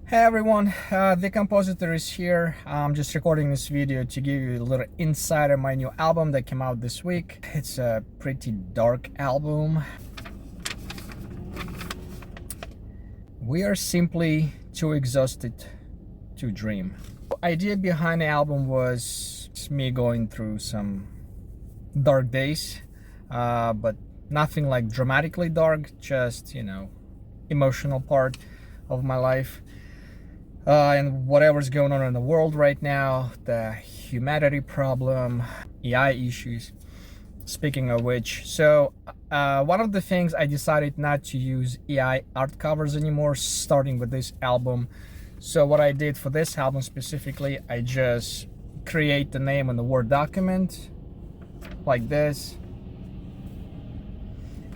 Hey everyone, the Kompozitor is here. I'm just recording this video to give you a little insight on my new album that came out this week. It's a pretty dark album. We are simply too exhausted to dream. The idea behind the album was me going through some dark days, but nothing like dramatically dark, just, emotional part of my life. And whatever's going on in the world right now, the humanity problem, AI issues. Speaking of which, so one of the things I decided not to use AI art covers anymore, starting with this album. So what I did for this album specifically, I just create the name on the Word document like this,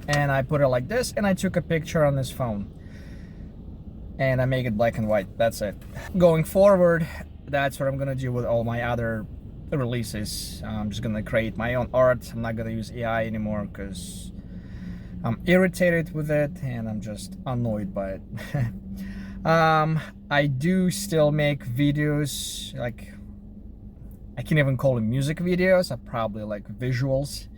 and I put it like this, and I took a picture on this phone. And I make it black and white. That's it. Going forward, that's what I'm gonna do with all my other releases. I'm just gonna create my own art. I'm not gonna use AI anymore because I'm irritated with it and I'm just annoyed by it. I do still make videos, like I can't even call them music videos. I probably like visuals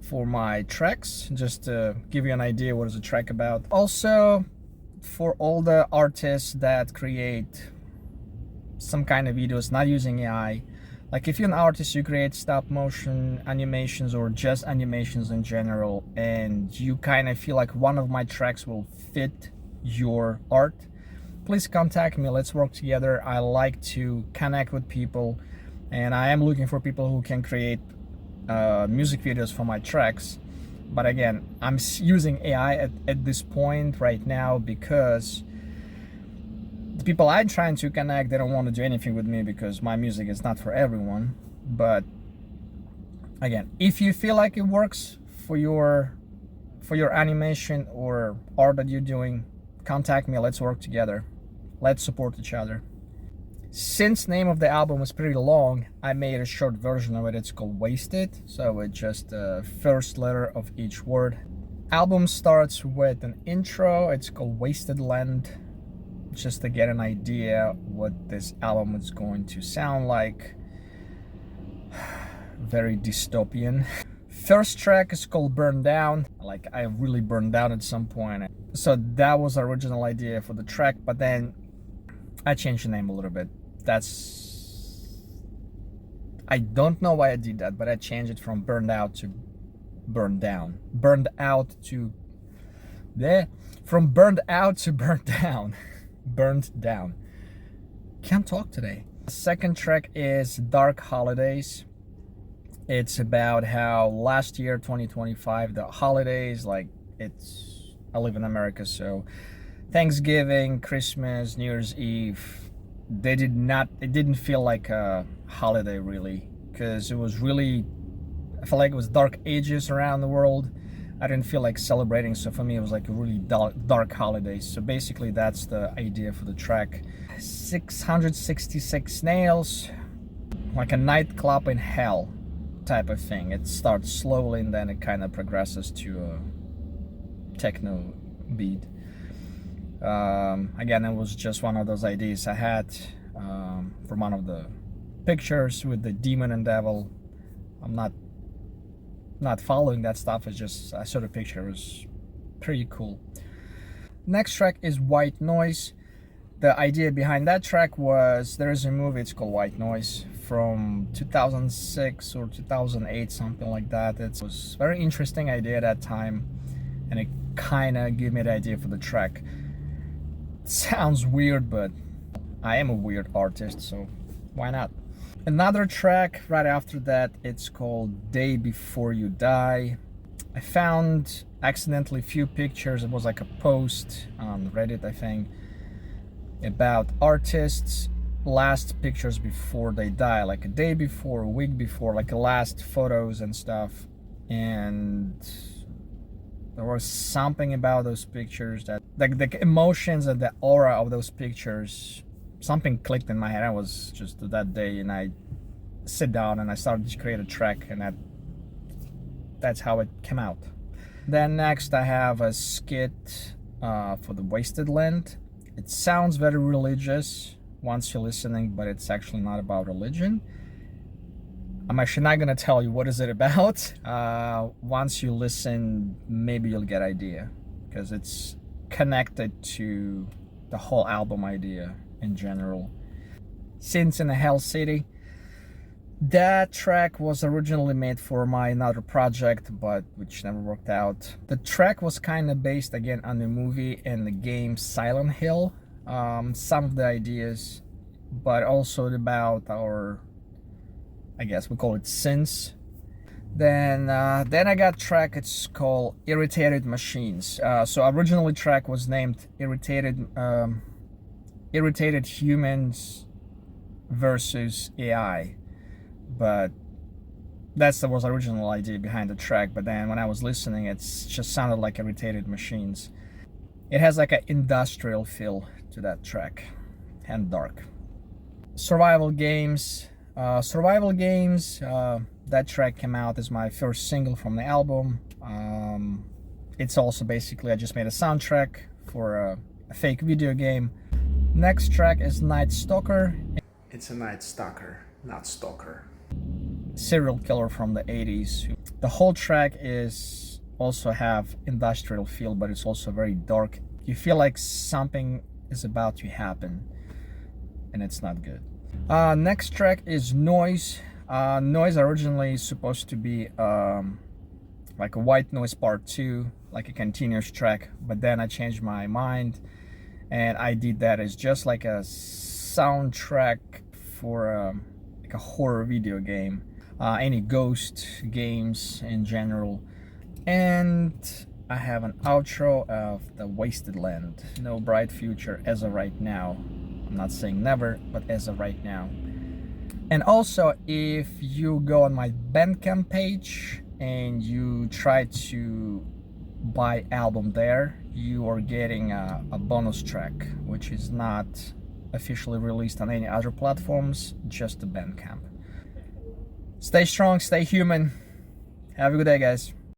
for my tracks, just to give you an idea what is a track about. Also, for all the artists that create some kind of videos not using AI, like if you're an artist, you create stop motion animations or just animations in general, and you kind of feel like one of my tracks will fit your art, please contact me. Let's work together. I like to connect with people, and I am looking for people who can create music videos for my tracks. But again, I'm using AI at this point right now because the people I'm trying to connect, they don't want to do anything with me because my music is not for everyone. But again, if you feel like it works for your animation or art that you're doing, contact me. Let's work together. Let's support each other. Since name of the album was pretty long, I made a short version of it. It's called Wasted, so it's just the first letter of each word. Album starts with an intro. It's called Wasted Land, just to get an idea what this album is going to sound like. Very dystopian. First track is called Burn Down. Like, I really burned down at some point. So that was the original idea for the track, but then I changed the name a little bit. I don't know why I did that, but I changed it from burned out to burned down. Burned out to from burned out to burned down. Burned down. Can't talk today. The second track is Dark Holidays. It's about how last year, 2025, the holidays, like I live in America, so Thanksgiving, Christmas, New Year's Eve, it didn't feel like a holiday really, because I felt like it was dark ages around the world. I didn't feel like celebrating, so for me it was like a really dark holiday. So basically that's the idea for the track. 666 nails, like a nightclub in hell type of thing. It starts slowly and then it kind of progresses to a techno beat. Again, it was just one of those ideas I had from one of the pictures with the demon and devil. I'm not following that stuff. It's just I saw the picture. It was pretty cool. Next track is White Noise. The idea behind that track was there is a movie. It's called White Noise from 2006 or 2008, something like that. It was a very interesting idea at that time, and it kind of gave me the idea for the track. Sounds weird, but I am a weird artist, so why not? Another track right after that, it's called Day Before You Die. I found accidentally a few pictures. It was like a post on Reddit, I think, about artists' last pictures before they die, like a day before, a week before, like the last photos and stuff. And there was something about those pictures that, like the emotions and the aura of those pictures, something clicked in my head. I was just that day, and I sit down and I started to create a track, and that's how it came out. Then next I have a skit for the Wasted Land. It sounds very religious once you're listening, but it's actually not about religion. I'm actually not gonna tell you what is it about. Once you listen, maybe you'll get idea, because it's connected to the whole album idea in general. Sins in a Hell City. That track was originally made for my another project, but which never worked out. The track was kind of based again on the movie and the game Silent Hill. Some of the ideas, but also about our, I guess we call it sins. Then I got track. It's called Irritated Machines. So originally track was named Irritated Humans versus AI. But that was the original idea behind the track. But then when I was listening, it just sounded like Irritated Machines. It has like an industrial feel to that track, and dark. Survival games. That track came out as my first single from the album. It's also basically I just made a soundtrack for a fake video game. Next track is Night Stalker. It's a Night Stalker, not Stalker. Serial killer from the 80s. The whole track is also have industrial feel, but it's also very dark. You feel like something is about to happen, and it's not good. Next track is Noise. Noise originally supposed to be like a White Noise Part 2, like a continuous track, but then I changed my mind and I did that as just like a soundtrack for like a horror video game, any ghost games in general. And I have an outro of The Wasted Land. No bright future as of right now. I'm not saying never, but as of right now. And also, if you go on my Bandcamp page and you try to buy album there, you are getting a bonus track, which is not officially released on any other platforms, just the Bandcamp. Stay strong, stay human. Have a good day, guys.